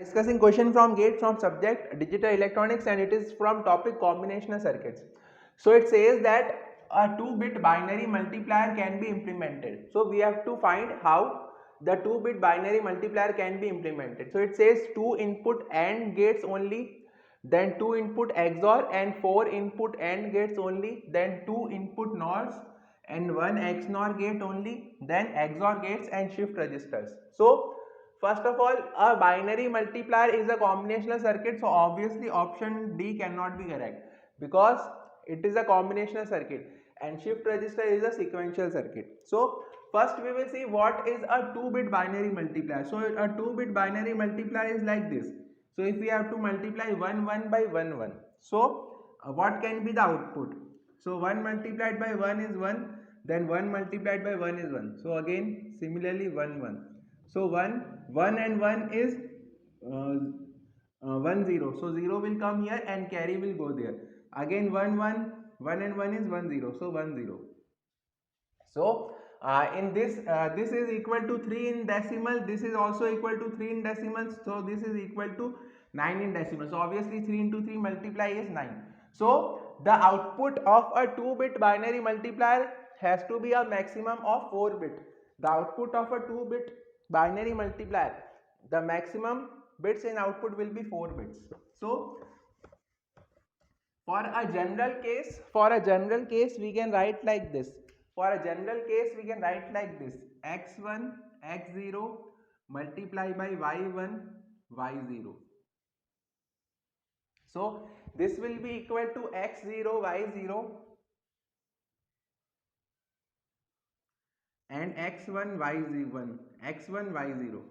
Discussing question from GATE from subject digital electronics, and it is from topic combinational circuits. So it says that a 2-bit binary multiplier can be implemented. So we have to find how the 2-bit binary multiplier can be implemented. So it says 2 input AND gates only, then 2 input XOR, and 4 input AND gates only, then 2 input NORs and 1 XNOR gate only, then XOR gates and shift registers. So first of all, a binary multiplier is a combinational circuit, so obviously option D cannot be correct because it is a combinational circuit and shift register is a sequential circuit. So first we will see what is a 2-bit binary multiplier. So a 2-bit binary multiplier is like this. So if we have to multiply 1 1 by 1 1, so what can be the output? So 1 multiplied by 1 is 1, then 1 multiplied by 1 is 1. So again similarly 1 1. So 1 and 1 is 1 0. So 0 will come here and carry will go there. Again 1 1, 1 and 1 is 1 0. So 1 0. So in this is equal to 3 in decimal, this is also equal to 3 in decimals, so this is equal to 9 in decimal. So obviously 3 into 3 multiply is 9. So the output of a 2-bit binary multiplier has to be a maximum of 4 bit. The output of a 2-bit binary multiplier, the maximum bits in output will be 4 bits. So for a general case we can write like this. For a general case we can write like this: x1 x0 multiply by y1 y0. So this will be equal to x0 y0 and x1 y1 x1 y0.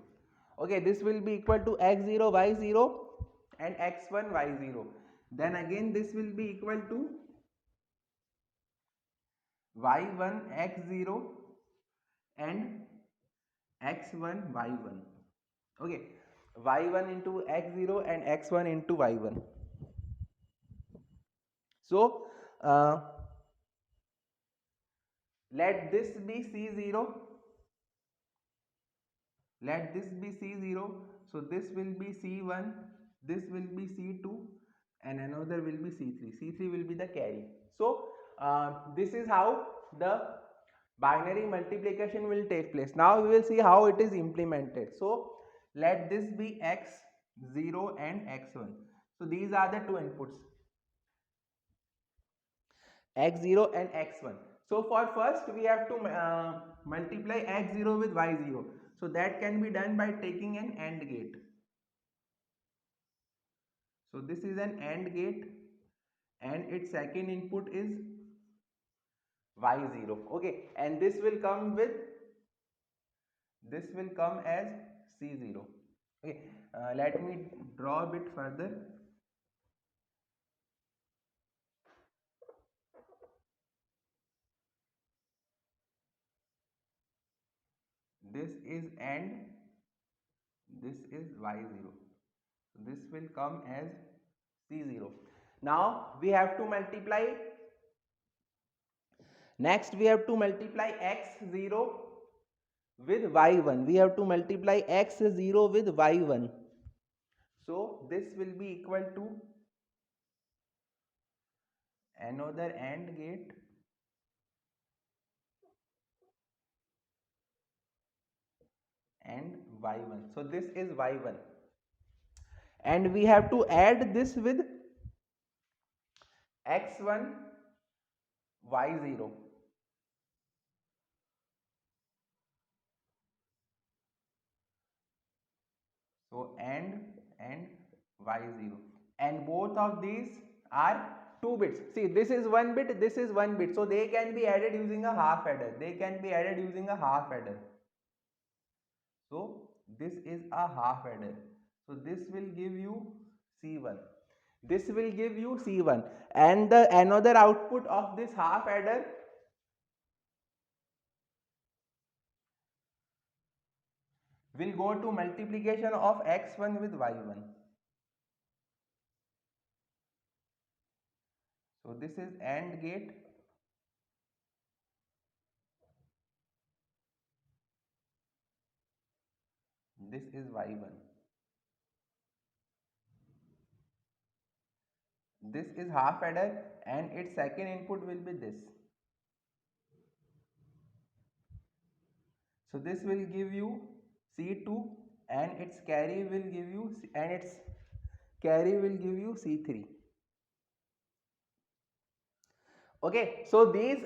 Okay, this will be equal to x0 y0 and x1 y0. Then again this will be equal to y1 x0 and x1 y1. Okay, y1 into x0 and x1 into y1. So let this be c0, let this be c0. So this will be c1, this will be c2, and another will be c3. C3 will be the carry. So this is how the binary multiplication will take place. Now we will see how it is implemented. So let this be x0 and x1. So these are the two inputs, x0 and x1. So for first we have to multiply x0 with y0. So that can be done by taking an AND gate. So this is an AND gate and its second input is y0. Okay, and this will come with, this will come as c0. Okay, let me draw a bit further. This is AND, this is y0. So this will come as c0. Now we have to multiply, next we have to multiply x0 with y1. We have to multiply x0 with y1. So this will be equal to another AND gate and y1. So this is y1 and we have to add this with x1 y0. So and y0, and both of these are 2 bits. See, this is 1 bit, this is 1 bit, so they can be added using a half adder. They can be added using a half adder. So this is a half adder. So this will give you C1. This will give you C1, and the another output of this half adder will go to multiplication of x1 with y1. So this is AND gate, this is y1. this is half adder and its second input will be this. So this will give you C2 and its carry will give you C3. Okay, so this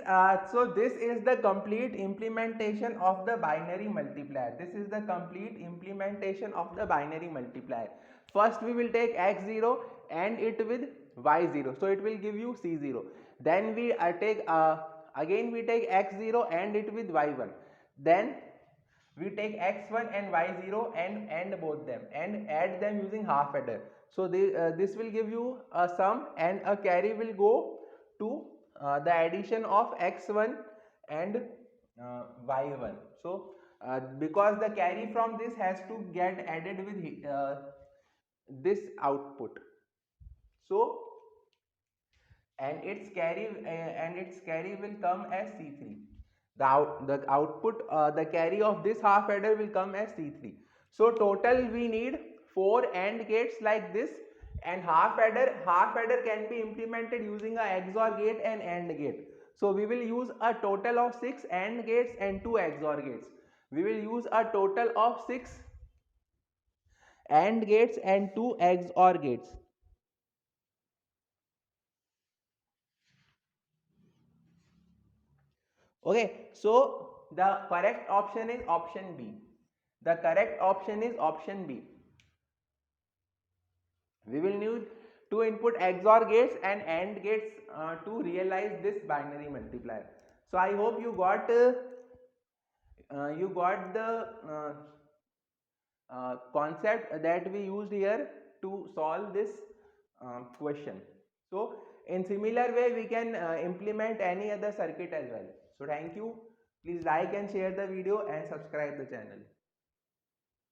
is the complete implementation of the binary multiplier. This is the complete implementation of the binary multiplier. First we will take x0 and it with y0, so it will give you c0. Then we take again we take x0 and it with y1. Then we take x1 and y0 and AND both them and add them using half adder. So this will give you a sum and a carry will go to the addition of x1 and y1. So because the carry from this has to get added with this output, so and its carry will come as C3. The output, the carry of this half adder will come as C3. So total we need 4 AND gates like this, and half adder can be implemented using a XOR gate and AND gate. So we will use a total of 6 AND gates and 2 XOR gates. We will use a total of 6 AND gates and 2 XOR gates. Okay, so the correct option is option B. The correct option is option B. We will need to input XOR gates and AND gates to realize this binary multiplier. So I hope you got the concept that we used here to solve this question. So in similar way we can implement any other circuit as well. So thank you. Please like and share the video and subscribe the channel.